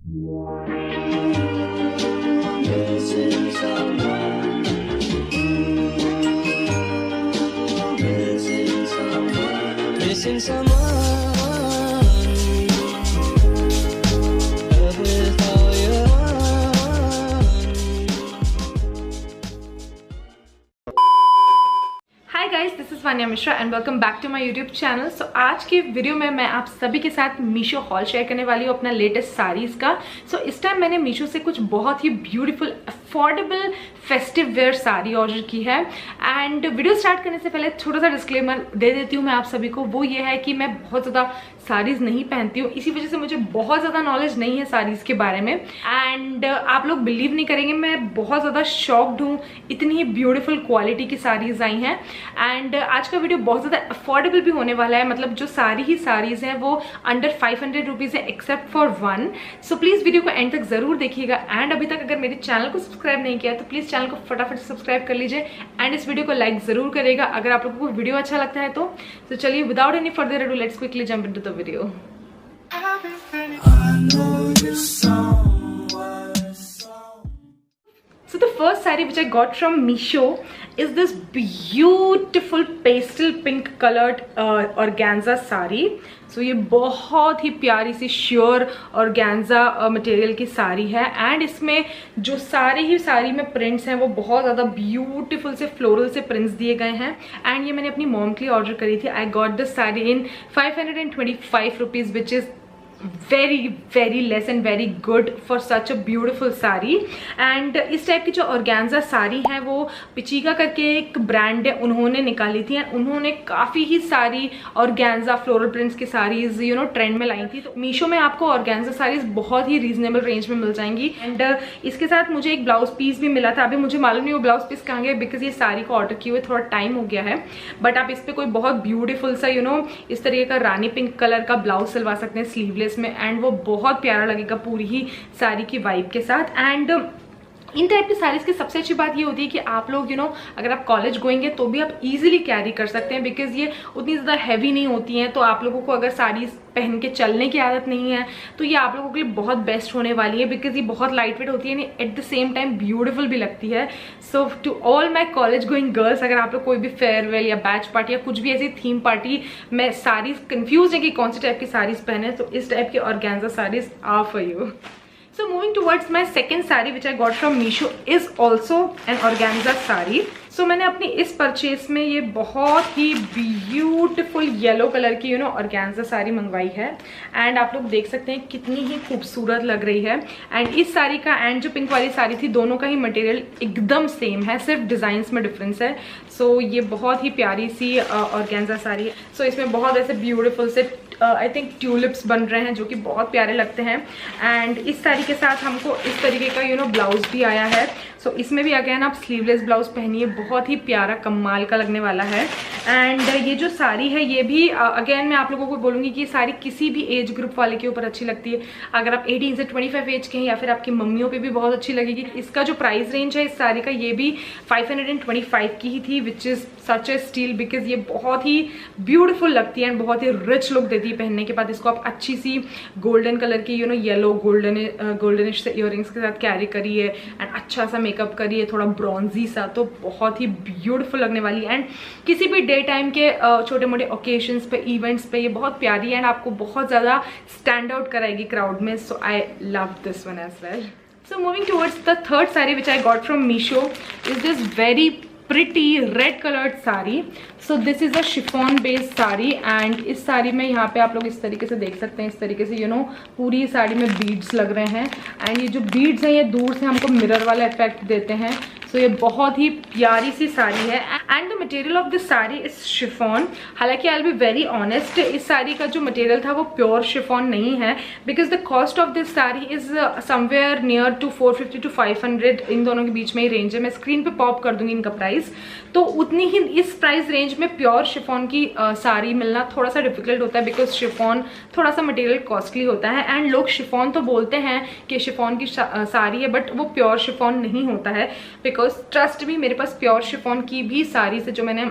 Missing someone with all your hi guys, this is Vania Mishra and welcome back to my YouTube channel. So आज के video में मैं आप सभी के साथ मीशो हॉल शेयर करने वाली हूँ अपना लेटेस्ट साड़ीज़ का। सो इस टाइम मैंने मीशो से कुछ बहुत ही beautiful affordable festive wear sari order की है। एंड वीडियो स्टार्ट करने से पहले छोटा सा डिस्क्लेमर दे देती हूँ मैं आप सभी को, वो ये है कि मैं बहुत ज़्यादा साड़ीज़ नहीं पहनती हूँ, इसी वजह से मुझे बहुत ज़्यादा नॉलेज नहीं है साड़ीज़ के बारे में। एंड आप लोग बिलीव नहीं करेंगे, मैं बहुत ज़्यादा शॉक्ड हूँ, इतनी ही ब्यूटीफुल क्वालिटी की साड़ीज़ आई हैं। एंड आज का वीडियो बहुत ज़्यादा अफोर्डेबल भी होने वाला है, मतलब जो सारी ही साड़ीज़ हैं वो अंडर 500 रुपीज़ है except for one. So please video को एंड तक ज़रूर देखिएगा। एंड अभी तक अगर मेरे चैनल को सब्सक्राइब नहीं किया तो प्लीज़ चैनल को फटाफट सब्सक्राइब कर लीजिए एंड इस वीडियो को लाइक ज़रूर करेगा अगर आप लोगों को वीडियो अच्छा लगता है तो। चलिए without any further ado let's quickly jump into the video. So the first saree which I got from Meesho is this beautiful pastel pink colored organza saree. So ये बहुत ही प्यारी सी श्योर ऑर्गेन्जा मटेरियल की साड़ी है and इसमें जो सारी ही साड़ी में prints हैं वो बहुत ज़्यादा ब्यूटीफुल से फ्लोरल से प्रिंट्स दिए गए हैं। एंड ये मैंने अपनी मॉम के लिए ऑर्डर करी थी। I got this sari in 525 rupees which is very less and very good for such a beautiful sari. And इस टाइप की जो ऑर्गेन्जा साड़ी है वो पिचिका करके एक ब्रांड है, उन्होंने निकाली थी एंड उन्होंने काफ़ी ही सारी ऑर्गेन्जा फ्लोरल प्रिंट्स की साड़ीज़ ट्रेंड में लाई थी। तो मीशो में आपको ऑर्गेन्जा साड़ीज़ बहुत ही रीजनेबल रेंज में मिल जाएंगी। एंड इसके साथ मुझे एक ब्लाउज पीस भी मिला था, अभी मुझे मालूम नहीं वो ब्लाउज पीस कहाँ गया बिकॉज ये साड़ी को ऑर्डर किए हुए थोड़ा टाइम हो गया है। बट आप इस पर कोई बहुत ब्यूटीफुल सा इस तरीके का रानी पिंक कलर का ब्लाउज सिलवा सकते हैं स्लीवलेस में एंड वो बहुत प्यारा लगेगा पूरी ही साड़ी की वाइब के साथ। एंड इन टाइप की साड़ीज़ की सबसे अच्छी बात ये होती है कि आप लोग अगर आप कॉलेज गोएंगे तो भी आप इजीली कैरी कर सकते हैं बिकॉज ये उतनी ज़्यादा हैवी नहीं होती हैं। तो आप लोगों को अगर साड़ीज़ पहन के चलने की आदत नहीं है तो ये आप लोगों के लिए बहुत बेस्ट होने वाली है बिकॉज ये बहुत लाइट वेट होती है at the same time beautiful भी लगती है। So to all my college going girls, अगर आप लोग कोई भी फेयरवेल या बैच पार्टी या कुछ भी ऐसी थीम पार्टी में साड़ीज़ कंफ्यूज है कि कौन सी टाइप की साड़ीज़ पहने, तो इस टाइप की organza saris are for you. So moving towards my second saree which I got from Meesho is also an organza saree. So मैंने अपनी इस परचेज में ये बहुत ही ब्यूटीफुल येलो कलर की ऑर्गेन्जा साड़ी मंगवाई है एंड आप लोग देख सकते हैं कितनी ही खूबसूरत लग रही है। एंड इस साड़ी का एंड जो पिंक वाली साड़ी थी दोनों का ही मटेरियल एकदम सेम है, सिर्फ डिज़ाइंस में डिफरेंस है। सो ये बहुत ही प्यारी सी ऑर्गेन्जा साड़ी है। सो इसमें बहुत ऐसे ब्यूटीफुल से आई थिंक ट्यूलिप्स बन रहे हैं जो कि बहुत प्यारे लगते हैं। एंड इस साड़ी के साथ हमको इस तरीके का ब्लाउज भी आया है। सो इसमें भी अगेन आप स्लीवलेस ब्लाउज पहनिए, बहुत ही प्यारा कमाल का लगने वाला है। एंड ये जो साड़ी है ये भी अगेन मैं आप लोगों को बोलूँगी कि ये साड़ी किसी भी एज ग्रुप वाले के ऊपर अच्छी लगती है। अगर आप 18 से 25 एज के हैं या फिर आपकी मम्मियों पे भी बहुत अच्छी लगेगी। इसका जो प्राइस रेंज है इस साड़ी का ये भी 525 की ही थी which is such A steel because ये बहुत ही ब्यूटीफुल लगती है एंड बहुत ही रिच लुक देती है पहनने के बाद। इसको आप अच्छी सी गोल्डन कलर की येलो गोल्डनिश से इयररिंग्स के साथ कैरी करिए एंड अच्छा सा मेकअप करिए थोड़ा ब्रॉन्जी सा, तो बहुत ही ब्यूटीफुल लगने वाली है। एंड किसी भी डे टाइम के छोटे मोटे ओकेजन्स पे इवेंट्स पे ये बहुत प्यारी है एंड आपको बहुत ज़्यादा स्टैंड आउट कराएगी क्राउड में। So I love this one as well. So moving towards the third sari which I got from Meesho is this very pretty red colored sari. So this is a chiffon based sari and इस साड़ी में यहाँ पे आप लोग इस तरीके से देख सकते हैं, इस तरीके से पूरी साड़ी में बीड्स लग रहे हैं एंड ये जो बीड्स हैं ये दूर से हमको मिरर वाला इफेक्ट देते हैं। सो ये बहुत ही प्यारी सी साड़ी है and the material of this sari is chiffon. हालांकि I will be very honest, इस साड़ी का जो मटेरियल था वो प्योर शिफॉन नहीं है because the cost of this sari is somewhere near to 450 to 500, इन दोनों के बीच में ही रेंज है। मैं स्क्रीन पे पॉप कर दूंगी इनका प्राइस। तो उतनी ही इस प्राइस रेंज में प्योर शिफॉन की साड़ी मिलना थोड़ा सा डिफिकल्ट होता है बिकॉज शिफॉन थोड़ा सा मटेरियल कॉस्टली होता है एंड लोग शिफॉन तो बोलते हैं कि शिफॉन की साड़ी है बट वो प्योर शिफॉन नहीं होता है बिकॉज ट्रस्ट भी मेरे पास प्योर शिफॉन की भी साड़ी से जो मैंने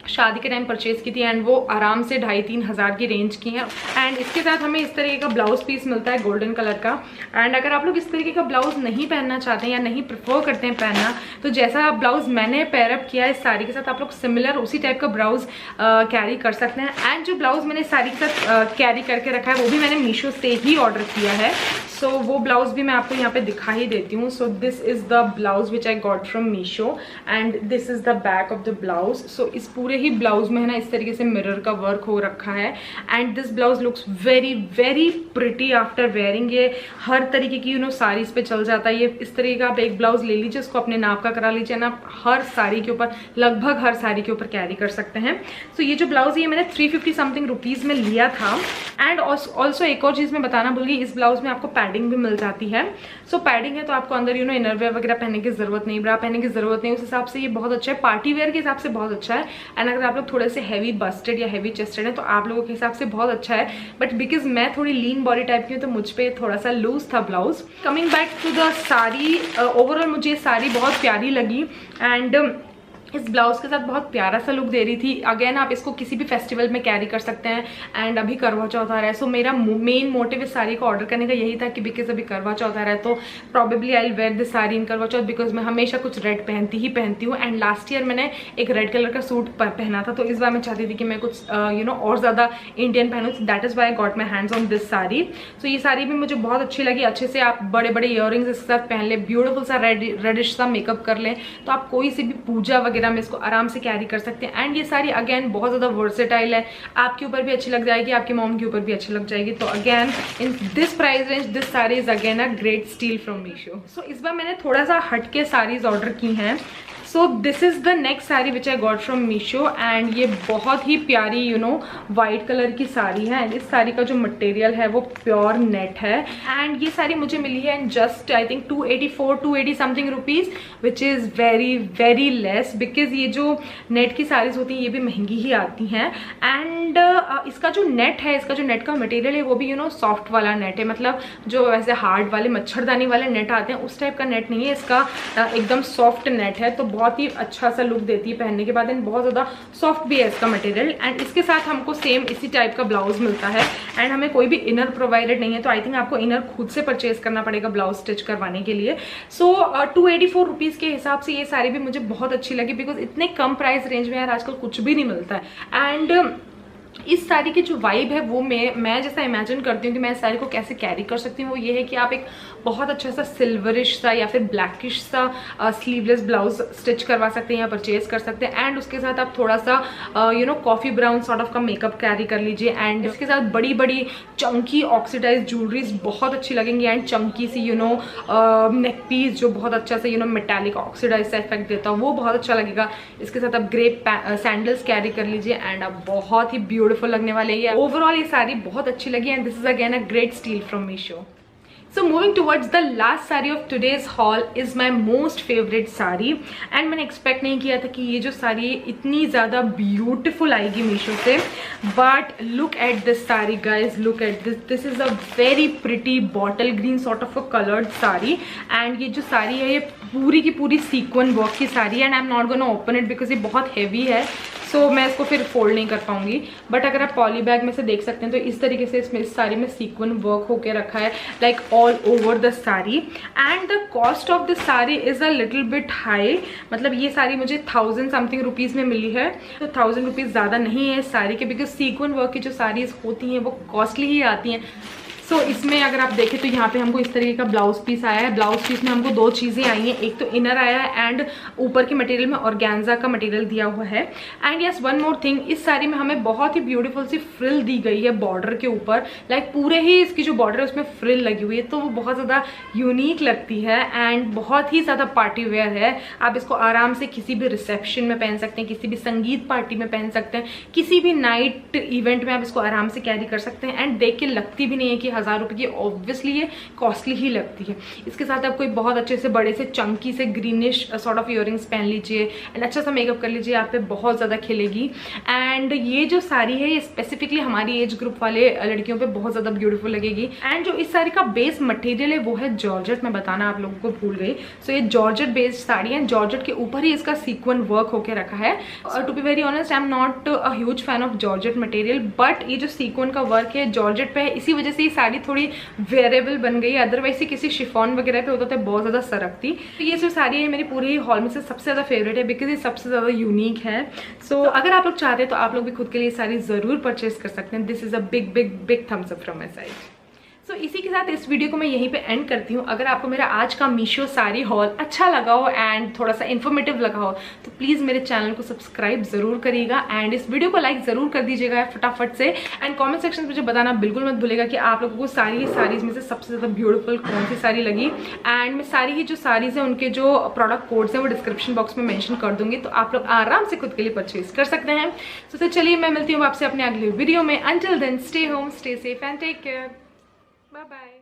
शादी के टाइम परचेज की थी एंड वो आराम से 2,500-3 हज़ार की रेंज की है। एंड इसके साथ हमें इस तरीके का ब्लाउज पीस मिलता है गोल्डन कलर का। एंड अगर आप लोग इस तरीके का ब्लाउज नहीं पहनना चाहते हैं या नहीं प्रेफर करते हैं पहनना, तो जैसा ब्लाउज मैंने पेयरअप किया है इस साड़ी के साथ, आप लोग सिमिलर उसी टाइप का ब्लाउज कैरी कर सकते हैं। एंड जो ब्लाउज मैंने इस साड़ी के साथ कैरी करके रखा है वो भी मैंने मीशो से ही ऑर्डर किया है। सो वो ब्लाउज भी मैं आपको यहाँ पे दिखा ही देती हूँ। So this is the blouse which I got from Meesho and this is the back of the blouse. So इस पूरे ही ब्लाउज में है ना इस तरीके से मिरर का वर्क हो रखा है and this blouse looks very very pretty after wearing. ये हर तरीके की साड़ीज पे चल जाता है। ये इस तरीके का आप एक ब्लाउज ले लीजिए, इसको अपने नाप का करा लीजिए ना, हर साड़ी के ऊपर, लगभग हर साड़ी के ऊपर कैरी कर सकते हैं। सो ये जो ब्लाउज है ये मैंने 350 समथिंग रुपीज में लिया था। एंड ऑल्सो एक और चीज मैं बताना भूल गई, इस ब्लाउज में आपको पैडिंग भी मिल जाती है। सो पैडिंग है तो आपको अंदर इनरवेयर वगैरह पहनने की जरूरत नहीं, ब्रा पहनने की जरूरत नहीं। उस हिसाब से ये बहुत अच्छा है, पार्टी वेयर के हिसाब से बहुत अच्छा है। एंड अगर आप लोग थोड़े से हैवी बस्टेड या हैवी चेस्टेड है तो आप लोगों के हिसाब से बहुत अच्छा है। बट बिकॉज मैं थोड़ी लीन बॉडी टाइप की हूँ तो मुझ पर थोड़ा सा लूज था blouse. Coming back to the sari, overall मुझे ये साड़ी बहुत प्यारी लगी एंड इस ब्लाउज के साथ बहुत प्यारा सा लुक दे रही थी। अगेन आप इसको किसी भी फेस्टिवल में कैरी कर सकते हैं एंड अभी करवा चौथ आ रहा है। सो मेरा मेन मोटिव इस साड़ी को ऑर्डर करने का यही था कि बिकॉज अभी करवा चौथ आ रहा है तो probably I will wear this sari in Karva Chauth, because मैं हमेशा कुछ रेड पहनती हूँ। एंड लास्ट ईयर मैंने एक रेड कलर का सूट पहना था तो इस बार मैं चाहती थी कि मैं कुछ और ज़्यादा इंडियन पहनूँ। That is why I got my hands on this sari. So ये साड़ी भी मुझे बहुत अच्छी लगी। अच्छे से आप बड़े बड़े ईयरिंग्स इसके साथ पहन लें, ब्यूटीफुल सा रेडिश सा मेकअप कर लें तो आप कोई सी भी पूजा वगैरह में इसको आराम से कैरी कर सकते हैं। एंड ये साड़ी अगेन बहुत ज्यादा वर्सेटाइल है, आपके ऊपर भी अच्छी लग जाएगी, आपकी मॉम के ऊपर भी अच्छी लग जाएगी। तो again in this price range this sari is again a great steal from Meesho. So इस बार मैंने थोड़ा सा हटके साड़ीज ऑर्डर की हैं। सो this is the next sari which I got from Meesho and ये बहुत ही प्यारी वाइट कलर की साड़ी है। एंड इस साड़ी का जो मटेरियल है वो प्योर नेट है एंड ये साड़ी मुझे मिली है in just I think 280 something rupees which is very very less, because ये जो नेट की साड़ीज होती हैं ये भी महंगी ही आती हैं। एंड इसका जो नेट है, इसका जो नेट का मटेरियल है वो भी सॉफ्ट वाला नेट है, मतलब जो वैसे हार्ड वाले मच्छरदानी वाले नेट आते हैं उस टाइप का नेट नहीं है, इसका एकदम सॉफ्ट नेट है। तो बहुत ही अच्छा सा लुक देती है पहनने के बाद एंड बहुत ज़्यादा सॉफ्ट भी है इसका मटेरियल। एंड इसके साथ हमको सेम इसी टाइप का ब्लाउज मिलता है एंड हमें कोई भी इनर प्रोवाइडेड नहीं है, तो आई थिंक आपको इनर खुद से परचेज करना पड़ेगा ब्लाउज स्टिच करवाने के लिए। सो 284 रुपीज़ के हिसाब से ये साड़ी भी मुझे बहुत अच्छी लगी, बिकॉज इतने कम प्राइस रेंज में यार आजकल कुछ भी नहीं मिलता है। एंड इस साड़ी की जो वाइब है वो मैं जैसा इमेजिन करती हूँ कि मैं इस साड़ी को कैसे कैरी कर सकती हूँ वो ये है कि आप एक बहुत अच्छा सा सिल्वरिश सा या फिर ब्लैकिश सा स्लीवलेस ब्लाउज स्टिच करवा सकते हैं या परचेज कर सकते हैं। एंड उसके साथ आप थोड़ा सा कॉफी ब्राउन सॉर्ट ऑफ का मेकअप कैरी कर लीजिए एंड इसके साथ बड़ी बड़ी चंकी ऑक्सीडाइज ज्वेलरीज बहुत अच्छी लगेंगी एंड चंकी सी नेक पीस जो बहुत अच्छा सा मेटालिक ऑक्सीडाइज सा इफेक्ट देता है वो बहुत अच्छा लगेगा। इसके साथ आप ग्रे सैंडल्स कैरी कर लीजिए एंड आप बहुत ही ब्यूटीफुल लगने वाले हैं। ओवरऑल ये साड़ी बहुत अच्छी लगी and this is again a great steal from Meesho. So moving towards the last saree of today's haul is my most favorite saree and मैंने expect नहीं किया था कि ये जो साड़ी इतनी ज़्यादा beautiful आएगी मीशो से। But look at this saree guys, look at this. This is a very pretty bottle green sort of a colored saree and ये जो साड़ी है ये पूरी की पूरी सीक्वेंस वर्क की साड़ी है and I am not gonna open it because ये बहुत हैवी है। सो मैं इसको फिर फोल्ड नहीं कर पाऊंगी। बट अगर आप पॉली बैग में से देख सकते हैं तो इस तरीके से इसमें इस साड़ी में सीक्वेंस वर्क होके रखा है like all over the sari. And the cost of this sari is a little bit high, मतलब ये साड़ी मुझे 1000 समथिंग रुपीज़ में मिली है तो 1000 रुपीज़ ज़्यादा नहीं है इस साड़ी के, बिकॉज सीक्वेंस वर्क की जो साड़ीज होती हैं वो कॉस्टली ही आती हैं। सो इसमें अगर आप देखें तो यहाँ पे हमको इस तरीके का ब्लाउज पीस आया है। ब्लाउज पीस में हमको दो चीज़ें आई हैं, एक तो इनर आया है एंड ऊपर के मटेरियल में ऑर्गेन्जा का मटेरियल दिया हुआ है। And yes one more thing, इस साड़ी में हमें बहुत ही ब्यूटीफुल सी फ्रिल दी गई है बॉर्डर के ऊपर, लाइक पूरे ही इसकी जो बॉर्डर है उसमें फ्रिल लगी हुई है तो वो बहुत ज़्यादा यूनिक लगती है एंड बहुत ही ज़्यादा पार्टी वेयर है। आप इसको आराम से किसी भी रिसेप्शन में पहन सकते हैं, किसी भी संगीत पार्टी में पहन सकते हैं, किसी भी नाइट इवेंट में आप इसको आराम से कैरी कर सकते हैं एंड देख के लगती भी नहीं है कि 1000 रुपये की ऑब्वियसली ये कॉस्टली ही लगती है। इसके साथ आप कोई बहुत अच्छे से बड़े से चंकी से ग्रीनिश सॉर्ट ऑफ इयरिंग्स पहन लीजिए एंड अच्छा सा मेकअप कर लीजिए, आप पे बहुत ज़्यादा खिलेगी। एंड ये जो साड़ी है ये स्पेसिफिकली हमारी एज ग्रुप वाले लड़कियों पे बहुत ज़्यादा ब्यूटीफुल लगेगी। एंड जो इस साड़ी का बेस मटेरियल है वो है जॉर्जेट, मैं बताना आप लोगों को भूल गई। सो ये जॉर्जेट बेस्ड साड़ी है, जॉर्जेट के ऊपर ही इसका सीक्वेंस वर्क होके रखा है। To be very honest, I am not a huge fan of georgette material, but ये जो सीक्वेंस का वर्क है जॉर्जेट पे है, इसी वजह से ये साड़ी थोड़ी वेरेबल बन गई। अदरवाइज किसी शिफॉन वगैरह पे होता तो बहुत ज़्यादा सरकती। तो ये जो साड़ी है मेरी पूरी हॉल में से सबसे ज़्यादा फेवरेट है बिकॉज ये सबसे ज़्यादा यूनिक है। सो अगर आप लोग चाहते हैं तो आप लोग भी खुद के लिए साड़ी ज़रूर परचेज कर सकते हैं। This is a big big big thumbs up from my side. So इसी के साथ इस वीडियो को मैं यहीं पे एंड करती हूँ। अगर आपको मेरा आज का मीशो साड़ी हॉल अच्छा लगा हो एंड थोड़ा सा इन्फॉर्मेटिव लगा हो तो प्लीज़ मेरे चैनल को सब्सक्राइब ज़रूर करिएगा एंड इस वीडियो को लाइक ज़रूर कर दीजिएगा फटाफट से। एंड कमेंट सेक्शन में मुझे बताना बिल्कुल मत भूलेगा कि आप लोगों को साड़ीज़ में से सबसे ज़्यादा ब्यूटीफुल कौन सी साड़ी लगी। एंड मैं सारी ही जो साड़ीज़ हैं उनके जो प्रोडक्ट कोड्स हैं वो डिस्क्रिप्शन बॉक्स में मेंशन कर दूंगी, तो आप लोग आराम से खुद के लिए परचेज कर सकते हैं। तो चलिए मैं मिलती हूँ आपसे अपने अगले वीडियो में। Until then stay home, stay safe and take care. Bye bye.